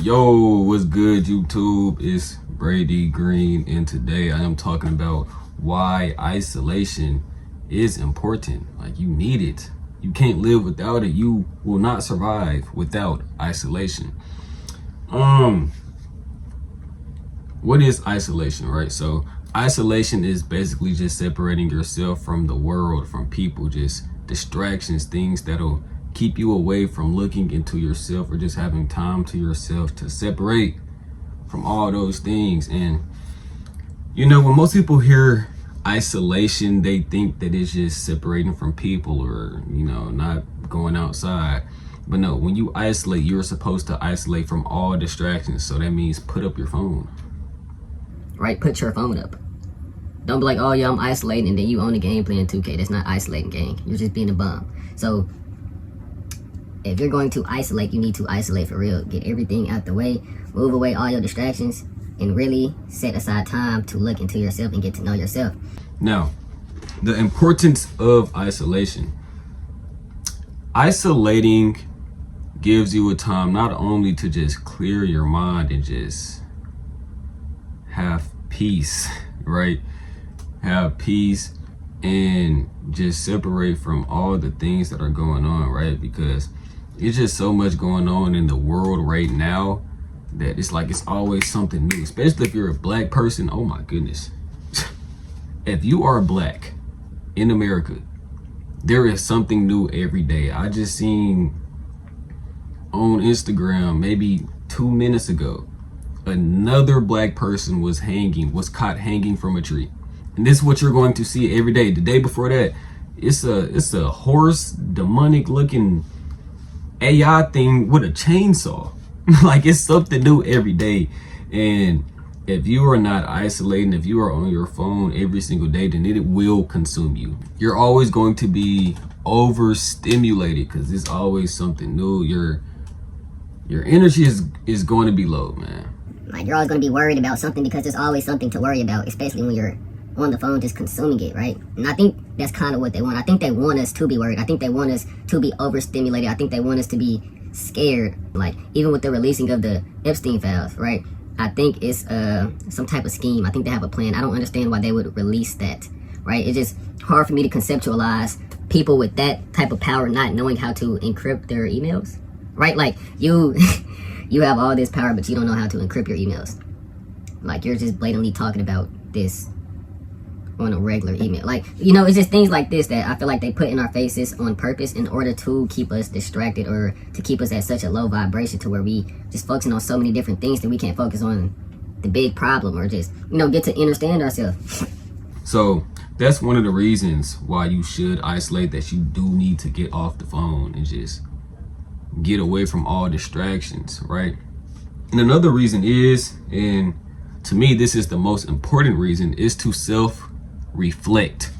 Yo, what's good, YouTube? It's Brady Green, and today I am talking about why isolation is important. Like, you need it. You can't live without it. You will not survive without isolation. What is isolation, right? So isolation is basically just separating yourself from the world, from people, just distractions, things that'll keep you away from looking into yourself or just having time to yourself to separate from all those things. And you know, when most people hear isolation, they think that it's just separating from people or, you know, not going outside. But no, when you isolate, you're supposed to isolate from all distractions. So that means put up your phone. Right? Put your phone up. Don't be like, oh yeah, I'm isolating, and then you own the game playing 2K. That's not isolating, gang. You're just being a bum. So if you're going to isolate, you need to isolate for real. Get everything out the way, move away all your distractions, and really set aside time to look into yourself and get to know yourself. Now, the importance of isolation. Isolating gives you a time not only to just clear your mind and just have peace, right? Have peace and just separate from all the things that are going on, right? Because it's just so much going on in the world right now that it's like it's always something new, especially if you're a black person. Oh my goodness. If you are black in America, there is something new every day. I just seen on Instagram maybe 2 minutes ago, another black person was caught hanging from a tree. And this is what you're going to see every day. The day before that, it's a horse, demonic looking AI thing with a chainsaw. Like, it's something new every day. And if you are not isolating, if you are on your phone every single day, then it will consume you. You're always going to be overstimulated because there's always something new. Your energy is going to be low, man. Like, you're always going to be worried about something because there's always something to worry about, especially when you're on the phone just consuming it, right? And I think that's kind of what they want. I think they want us to be worried. I think they want us to be overstimulated. I think they want us to be scared. Like, even with the releasing of the Epstein files, right? I think it's some type of scheme. I think they have a plan. I don't understand why they would release that, right? It's just hard for me to conceptualize people with that type of power not knowing how to encrypt their emails, right? Like, you have all this power, but you don't know how to encrypt your emails. Like, you're just blatantly talking about this on a regular email. Like, you know, it's just things like this that I feel like they put in our faces on purpose in order to keep us distracted or to keep us at such a low vibration to where we just focusing on so many different things that we can't focus on the big problem or just, you know, get to understand ourselves. So that's one of the reasons why you should isolate, that you do need to get off the phone and just get away from all distractions, right? And another reason is, and to me this is the most important reason, is to self-reflect.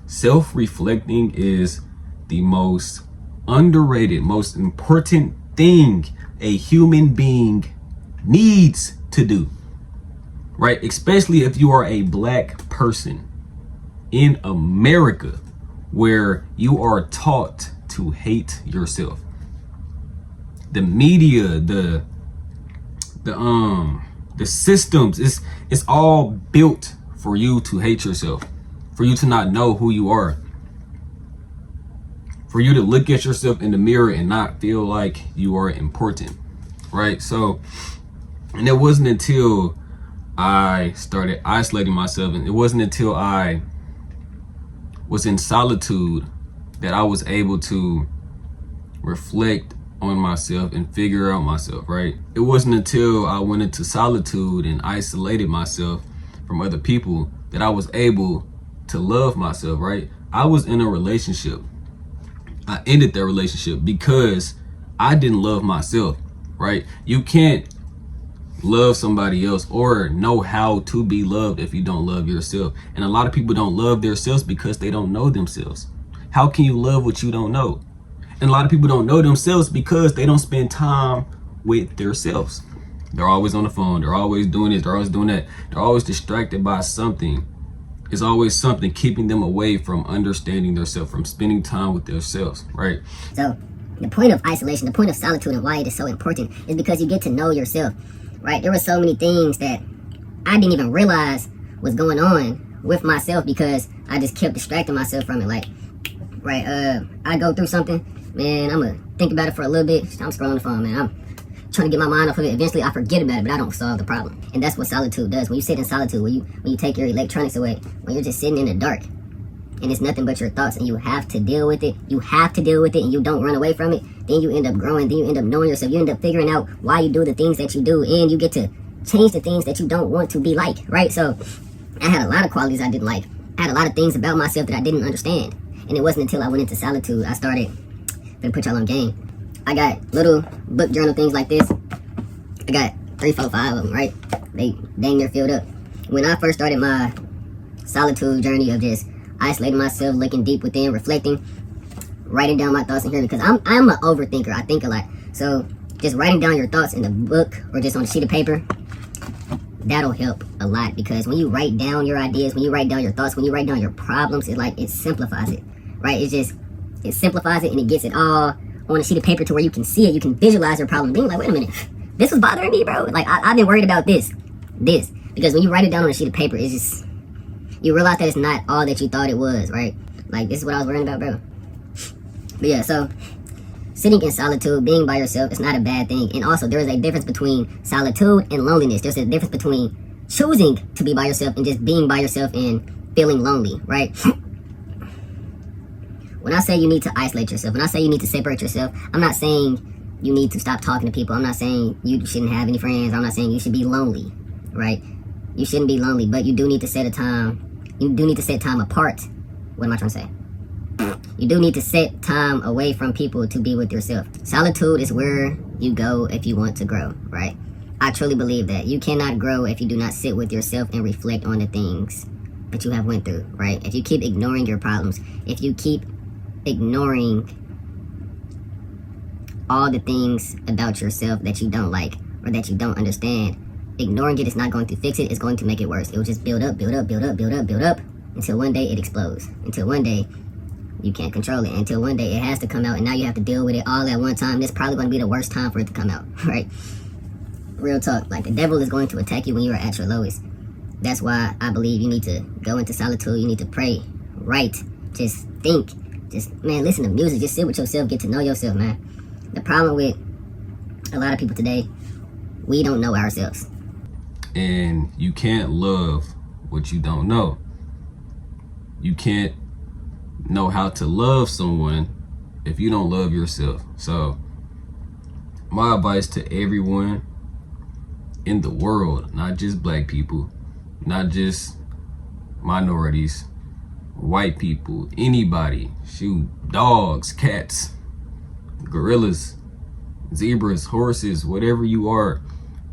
Self-reflecting is the most underrated, most important thing a human being needs to do, right? Especially if you are a black person in America, where you are taught to hate yourself. The media, the systems, it's all built for you to hate yourself, for you to not know who you are, for you to look at yourself in the mirror and not feel like you are important, right? So, and it wasn't until I started isolating myself, and it wasn't until I was in solitude that I was able to reflect on myself and figure out myself, right? It wasn't until I went into solitude and isolated myself from other people that I was able to love myself, right? I was in a relationship. I ended that relationship because I didn't love myself, right? You can't love somebody else or know how to be loved if you don't love yourself. And a lot of people don't love themselves because they don't know themselves. How can you love what you don't know? And a lot of people don't know themselves because they don't spend time with themselves. They're always on the phone. They're always doing this. They're always doing that. They're always distracted by something. It's always something keeping them away from understanding themselves, from spending time with themselves, right? So The point of isolation, the point of solitude, and why it is so important is because you get to know yourself, right? There were so many things that I didn't even realize was going on with myself because I just kept distracting myself from it. Like, right, I go through something, man, I'm gonna think about it for a little bit. I'm scrolling the phone, man. I'm trying to get my mind off of it. Eventually I forget about it, but I don't solve the problem. And that's what solitude does. When you sit in solitude, when you take your electronics away, when you're just sitting in the dark and it's nothing but your thoughts and you have to deal with it, and you don't run away from it, then you end up growing, then you end up knowing yourself, you end up figuring out why you do the things that you do, and you get to change the things that you don't want to be like, right? So I had a lot of qualities I didn't like. I had a lot of things about myself that I didn't understand. And it wasn't until I went into solitude I started to put y'all on game. I got little book journal things like this. I got 3, 4, 5 of them, right? They dang near filled up. When I first started my solitude journey of just isolating myself, looking deep within, reflecting, writing down my thoughts in here, because I'm an overthinker. I think a lot. So just writing down your thoughts in a book or just on a sheet of paper, that'll help a lot, because when you write down your ideas, when you write down your thoughts, when you write down your problems, it simplifies it, right? It simplifies it and it gets it all on a sheet of paper to where you can see it, you can visualize your problem, being like, wait a minute, this was bothering me, bro. Like, I've been worried about this, because when you write it down on a sheet of paper, it's just, you realize that it's not all that you thought it was, right? Like, this is what I was worrying about, bro. But yeah, so sitting in solitude, being by yourself, is not a bad thing. And also, there is a difference between solitude and loneliness. There's a difference between choosing to be by yourself and just being by yourself and feeling lonely, right? When I say you need to isolate yourself, when I say you need to separate yourself, I'm not saying you need to stop talking to people. I'm not saying you shouldn't have any friends. I'm not saying you should be lonely, right? You shouldn't be lonely, but you do need to set a time. You do need to set time apart. What am I trying to say? You do need to set time away from people to be with yourself. Solitude is where you go if you want to grow, right? I truly believe that. You cannot grow if you do not sit with yourself and reflect on the things that you have went through, right? If you keep ignoring your problems, if you keep ignoring all the things about yourself that you don't like or that you don't understand, ignoring it is not going to fix it. It's going to make it worse. It will just build up until one day it explodes. Until one day you can't control it. Until one day it has to come out and now you have to deal with it all at one time. This is probably going to be the worst time for it to come out, right? Real talk. Like, the devil is going to attack you when you are at your lowest. That's why I believe you need to go into solitude. You need to pray, write, just think. Just, man, listen to music. Just sit with yourself. Get to know yourself, man. The problem with a lot of people today, we don't know ourselves. And you can't love what you don't know. You can't know how to love someone if you don't love yourself. So my advice to everyone in the world, not just black people, not just minorities, white people, anybody, shoot, dogs, cats, gorillas, zebras, horses, whatever you are,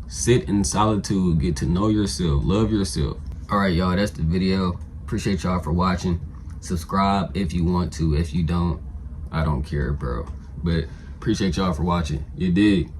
sit in solitude, get to know yourself, love yourself. All right, y'all, that's the video. Appreciate y'all for watching. Subscribe if you want to. If you don't, I don't care, bro. But appreciate y'all for watching. You dig?